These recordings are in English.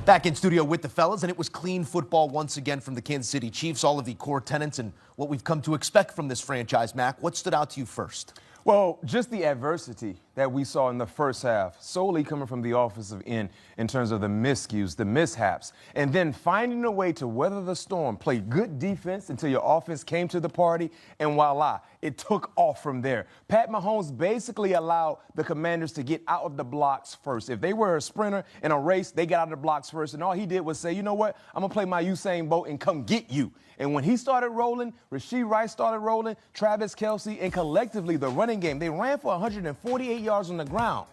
Back in studio with the fellas, and it was clean football once again from the Kansas City Chiefs. All of the core tenets and what we've come to expect from this franchise. Mac, what stood out to you first? Well, just the adversity that we saw in the first half, solely coming from the offensive end in terms of the miscues, the mishaps, and then finding a way to weather the storm, play good defense until your offense came to the party, and voila, it took off from there. Pat Mahomes basically allowed the Commanders to get out of the blocks first. If they were a sprinter in a race, they got out of the blocks first, and all he did was say, you know what, I'm going to play my Usain Bolt and come get you. And when he started rolling, Rashee Rice started rolling, Travis Kelce, and collectively the running game, they ran for 148 yards on the ground.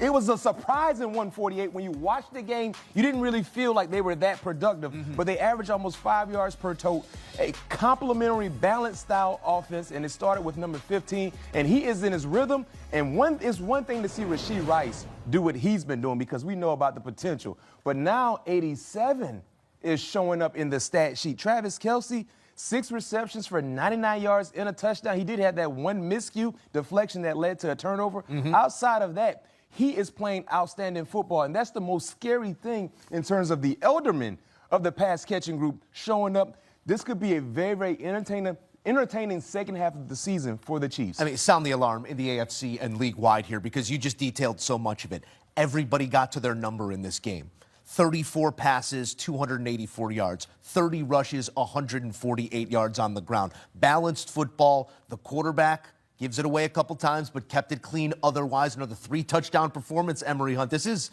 It was a surprising 148. When you watched the game, you didn't really feel like they were that productive, but they averaged almost 5 yards per tote. A complementary, balanced style offense, and it started with number 15, and he is in his rhythm. And it's one thing to see Rashee Rice do what he's been doing because we know about the potential. But now 87 is showing up in the stat sheet. Travis Kelce, 6 receptions for 99 yards and a touchdown. He did have that one miscue deflection that led to a turnover. Outside of that, he is playing outstanding football, and that's the most scary thing in terms of the eldermen of the pass-catching group showing up. This could be a very, very entertaining second half of the season for the Chiefs. I mean, sound the alarm in the AFC and league-wide here because you just detailed so much of it. Everybody got to their number in this game. 34 passes, 284 yards, 30 rushes, 148 yards on the ground. Balanced football. The quarterback gives it away a couple times, but kept it clean otherwise. Another 3-touchdown performance, Emory Hunt. This is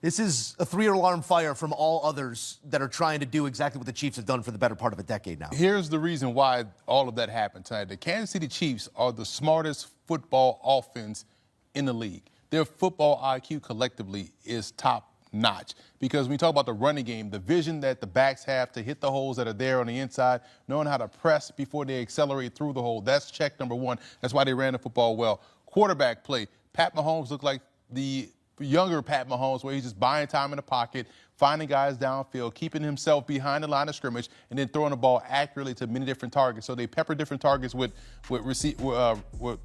a 3-alarm fire from all others that are trying to do exactly what the Chiefs have done for the better part of a decade now. Here's the reason why all of that happened tonight. The Kansas City Chiefs are the smartest football offense in the league. Their football IQ collectively is top notch. Because when we talk about the running game, the vision that the backs have to hit the holes that are there on the inside, knowing how to press before they accelerate through the hole, that's check number one. That's why they ran the football well. Quarterback play. Pat Mahomes looked like the younger Pat Mahomes, where he's just buying time in the pocket, finding guys downfield, keeping himself behind the line of scrimmage, and then throwing the ball accurately to many different targets. So they pepper different targets with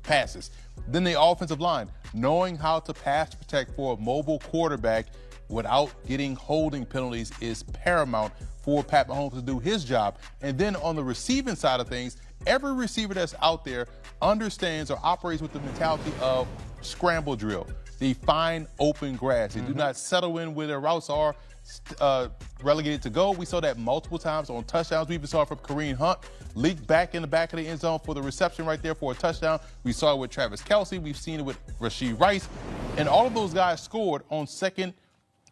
passes. Then the offensive line, knowing how to pass protect for a mobile quarterback without getting holding penalties is paramount for Pat Mahomes to do his job. And then on the receiving side of things, every receiver that's out there understands or operates with the mentality of scramble drill. They find open grass. They do not settle in where their routes are relegated to go. We saw that multiple times on touchdowns. We even saw it from Kareem Hunt, leaked back in the back of the end zone for the reception right there for a touchdown. We saw it with Travis Kelce. We've seen it with Rashee Rice. And all of those guys scored on second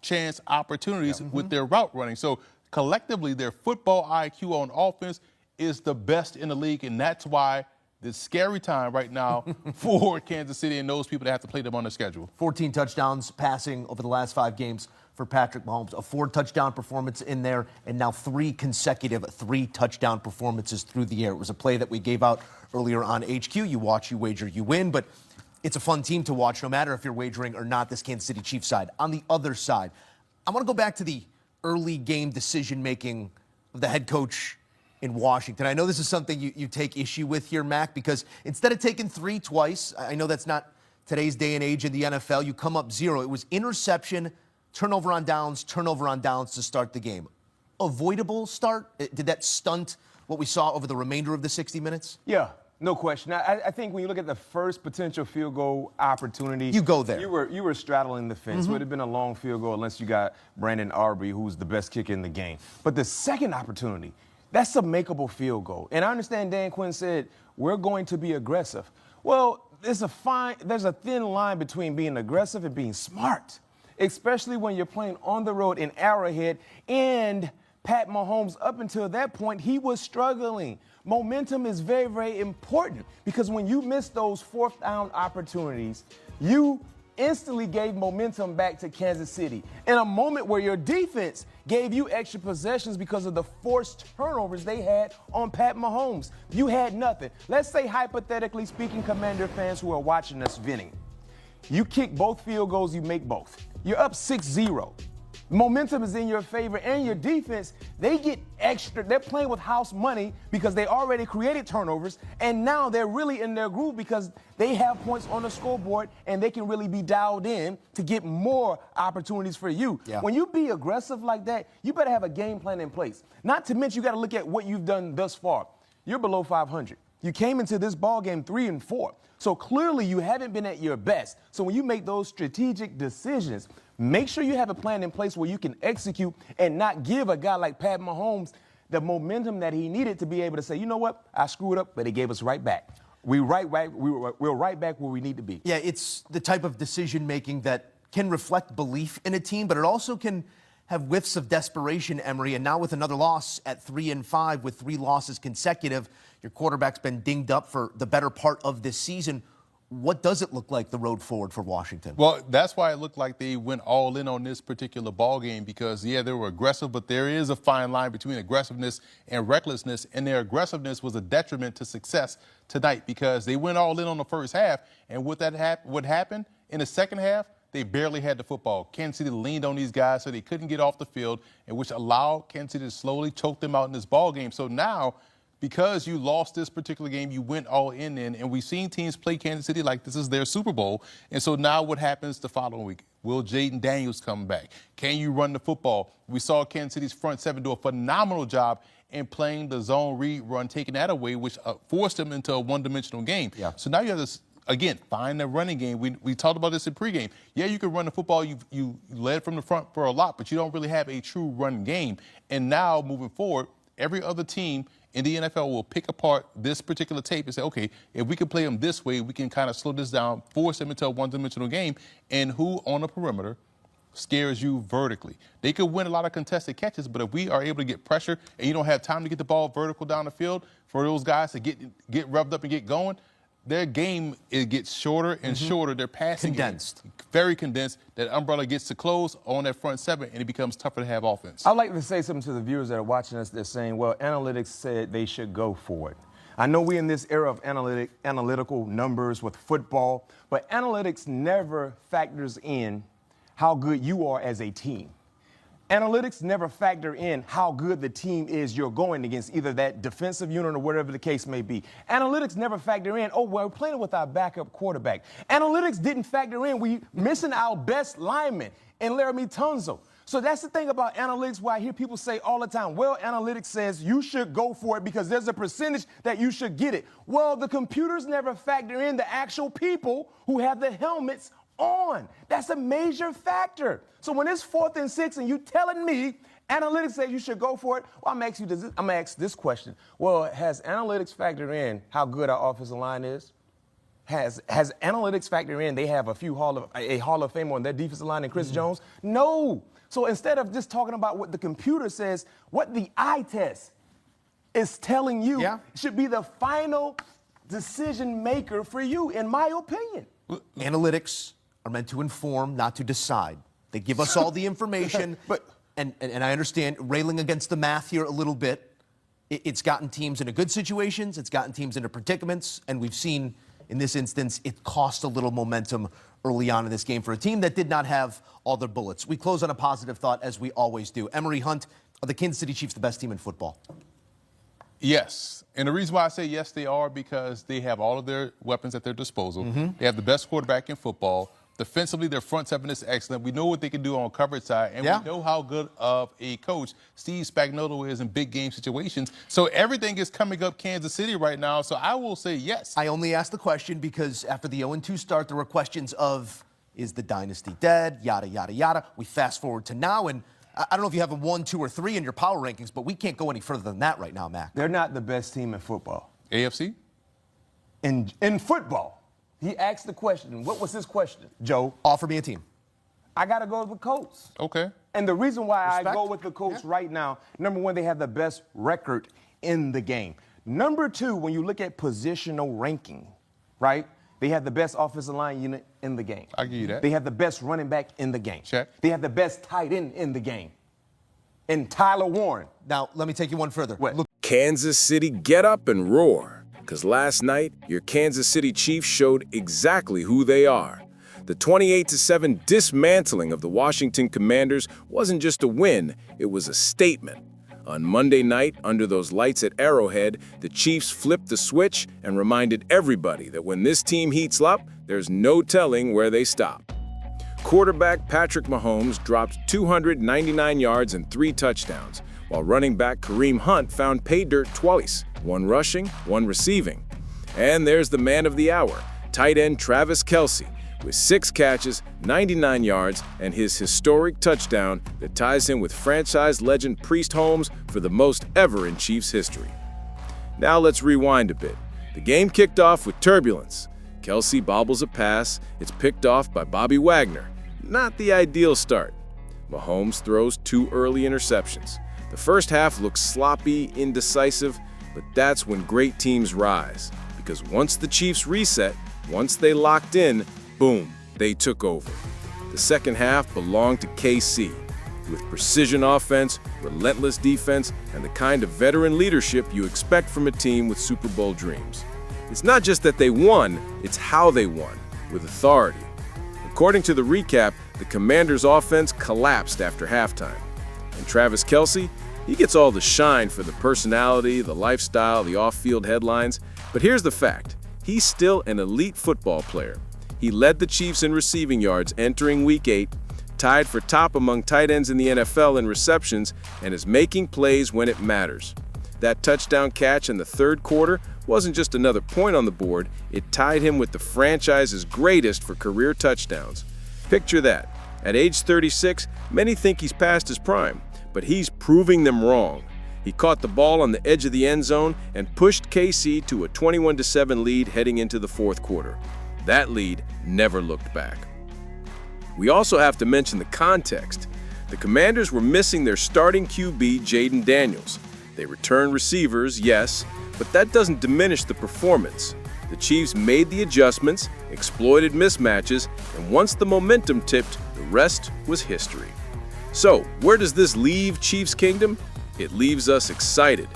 chance opportunities with their route running. So collectively, their football IQ on offense is the best in the league, and that's why it's scary time right now for Kansas City and those people that have to play them on the schedule. 14 touchdowns passing over the last 5 games for Patrick Mahomes. A 4-touchdown performance in there, and now 3 consecutive 3-touchdown performances through the air. It was a play that we gave out earlier on HQ. You watch, you wager, you win, but it's a fun team to watch, no matter if you're wagering or not, this Kansas City Chiefs side. On the other side, I want to go back to the early game decision-making of the head coach in Washington. I know this is something you take issue with here, Mac, because instead of taking 3 twice, I know that's not today's day and age in the NFL, you come up 0. It was interception, turnover on downs to start the game. Avoidable start? Did that stunt what we saw over the remainder of the 60 minutes? Yeah. No question. I think when you look at the first potential field goal opportunity, you go there. You were straddling the fence. It would have been a long field goal unless you got Brandon Aubrey, who's the best kicker in the game. But the second opportunity, that's a makeable field goal. And I understand Dan Quinn said we're going to be aggressive. Well, there's a thin line between being aggressive and being smart, especially when you're playing on the road in Arrowhead. And Pat Mahomes, up until that point, he was struggling. Momentum is very, very important because when you miss those 4th down opportunities, you instantly gave momentum back to Kansas City in a moment where your defense gave you extra possessions because of the forced turnovers they had on Pat Mahomes. You had nothing. Let's say, hypothetically speaking, Commander fans who are watching us venting, you kick both field goals, you make both. You're up 6-0. Momentum is in your favor, and your defense, they get extra. They're playing with house money because they already created turnovers, and now they're really in their groove because they have points on the scoreboard, and they can really be dialed in to get more opportunities for you. Yeah. When you be aggressive like that, you better have a game plan in place. Not to mention, you got to look at what you've done thus far. You're below 500. You came into this ball game 3-4. So clearly you haven't been at your best. So when you make those strategic decisions, make sure you have a plan in place where you can execute and not give a guy like Pat Mahomes the momentum that he needed to be able to say, you know what, I screwed up, but he gave us right back. We're right back where we need to be. Yeah, it's the type of decision-making that can reflect belief in a team, but it also can have whiffs of desperation, Emery. And now with another loss at 3-5 with 3 losses consecutive, your quarterback's been dinged up for the better part of this season. What does it look like the road forward for Washington? Well, that's why it looked like they went all in on this particular ball game because, yeah, they were aggressive, but there is a fine line between aggressiveness and recklessness, and their aggressiveness was a detriment to success tonight because they went all in on the first half, and what happened in the second half, they barely had the football. Kansas City leaned on these guys so they couldn't get off the field, and which allowed Kansas City to slowly choke them out in this ball game. So now, because you lost this particular game, you went all in, and we've seen teams play Kansas City like this is their Super Bowl. And so now what happens the following week? Will Jaden Daniels come back? Can you run the football? We saw Kansas City's front seven do a phenomenal job in playing the zone read run, taking that away, which forced them into a one-dimensional game. Yeah. So now you have this, again, find the running game. We talked about this in pregame. Yeah, you can run the football. You led from the front for a lot, but you don't really have a true run game. And now moving forward, every other team in the NFL will pick apart this particular tape and say, okay, if we can play them this way, we can kind of slow this down, force them into a one-dimensional game, and who on the perimeter scares you vertically. They could win a lot of contested catches, but if we are able to get pressure and you don't have time to get the ball vertical down the field for those guys to get revved up and get going, their game, it gets shorter and shorter. Their passing Condensed. game, very condensed. That umbrella gets to close on that front seven, and it becomes tougher to have offense. I'd like to say something to the viewers that are watching us. They're saying, well, analytics said they should go for it. I know we're in this era of analytical numbers with football, but analytics never factors in how good you are as a team. Analytics never factor in how good the team is you're going against, either that defensive unit or whatever the case may be. Analytics never factor in, oh, well, we're playing with our backup quarterback. Analytics didn't factor in, we missing our best lineman in Laramie Tunzel. So that's the thing about analytics, where I hear people say all the time, well, analytics says you should go for it because there's a percentage that you should get it. Well, the computers never factor in the actual people who have the helmets on. That's a major factor. So when it's 4th and 6 and you telling me analytics says you should go for it, well, I'm going to ask this question. Well, has analytics factored in how good our offensive line is? Has analytics factored in they have a Hall of Famer on their defensive line and Chris Jones? No. So instead of just talking about what the computer says, what the eye test is telling you should be the final decision maker for you, in my opinion. Analytics are meant to inform, not to decide. They give us all the information, and I understand railing against the math here a little bit. It's gotten teams into good situations, it's gotten teams into predicaments, and we've seen in this instance it cost a little momentum early on in this game for a team that did not have all their bullets. We close on a positive thought, as we always do. Emery Hunt, are the Kansas City Chiefs the best team in football? Yes. And the reason why I say yes, they are, because they have all of their weapons at their disposal. They have the best quarterback in football. Defensively, their front seven is excellent. We know what they can do on coverage side, and we know how good of a coach Steve Spagnuolo is in big game situations. So everything is coming up Kansas City right now, so I will say yes. I only asked the question because after the 0-2 start, there were questions of, is the dynasty dead, yada, yada, yada. We fast forward to now, and I don't know if you have a 1, 2, or 3 in your power rankings, but we can't go any further than that right now, Mac. They're not the best team in football. AFC? In football. He asked the question. What was his question, Joe? Offer me a team. I got to go with the Colts. Okay. And the reason why Respect. I go with the Colts right now, number one, they have the best record in the game. Number two, when you look at positional ranking, right, they have the best offensive line unit in the game. I give you that. They have the best running back in the game. Check. They have the best tight end in the game. And Tyler Warren. Now, let me take you one further. What? Look, Kansas City, get up and roar. Because last night, your Kansas City Chiefs showed exactly who they are. The 28-7 dismantling of the Washington Commanders wasn't just a win, it was a statement. On Monday night, under those lights at Arrowhead, the Chiefs flipped the switch and reminded everybody that when this team heats up, there's no telling where they stop. Quarterback Patrick Mahomes dropped 299 yards and 3 touchdowns, while running back Kareem Hunt found pay dirt twice, 1 rushing, 1 receiving. And there's the man of the hour, tight end Travis Kelce, with 6 catches, 99 yards, and his historic touchdown that ties him with franchise legend Priest Holmes for the most ever in Chiefs history. Now let's rewind a bit. The game kicked off with turbulence. Kelce bobbles a pass, it's picked off by Bobby Wagner. Not the ideal start. Mahomes throws 2 early interceptions. The first half looks sloppy, indecisive, but that's when great teams rise. Because once the Chiefs reset, once they locked in, boom, they took over. The second half belonged to KC, with precision offense, relentless defense, and the kind of veteran leadership you expect from a team with Super Bowl dreams. It's not just that they won, it's how they won, with authority. According to the recap, the Commanders' offense collapsed after halftime. And Travis Kelce, he gets all the shine for the personality, the lifestyle, the off-field headlines. But here's the fact, he's still an elite football player. He led the Chiefs in receiving yards entering Week 8, tied for top among tight ends in the NFL in receptions, and is making plays when it matters. That touchdown catch in the third quarter wasn't just another point on the board, it tied him with the franchise's greatest for career touchdowns. Picture that. At age 36, many think he's past his prime, but he's proving them wrong. He caught the ball on the edge of the end zone and pushed KC to a 21-7 lead heading into the fourth quarter. That lead never looked back. We also have to mention the context. The Commanders were missing their starting QB, Jaden Daniels. They returned receivers, yes, but that doesn't diminish the performance. The Chiefs made the adjustments, exploited mismatches, and once the momentum tipped, the rest was history. So, where does this leave Chiefs Kingdom? It leaves us excited.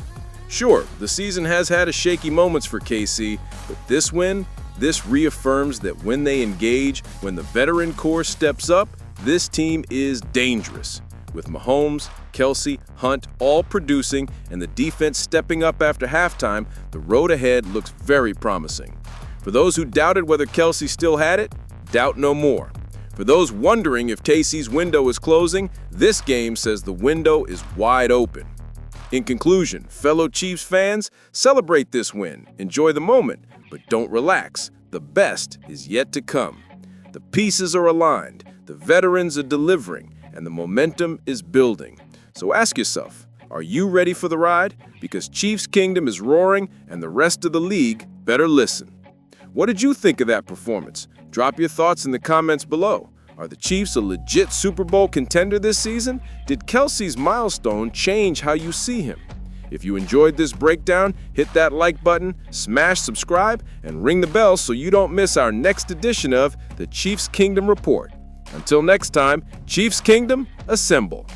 Sure, the season has had shaky moments for KC, but this win, this reaffirms that when they engage, when the veteran core steps up, this team is dangerous. With Mahomes, Kelce, Hunt all producing and the defense stepping up after halftime, the road ahead looks very promising. For those who doubted whether Kelce still had it, doubt no more. For those wondering if KC's window is closing, this game says the window is wide open. In conclusion, fellow Chiefs fans, celebrate this win, enjoy the moment, but don't relax. The best is yet to come. The pieces are aligned, the veterans are delivering, and the momentum is building. So ask yourself, are you ready for the ride? Because Chiefs Kingdom is roaring and the rest of the league better listen. What did you think of that performance? Drop your thoughts in the comments below. Are the Chiefs a legit Super Bowl contender this season? Did Kelce's milestone change how you see him? If you enjoyed this breakdown, hit that like button, smash subscribe, and ring the bell so you don't miss our next edition of the Chiefs Kingdom Report. Until next time, Chiefs Kingdom, assemble.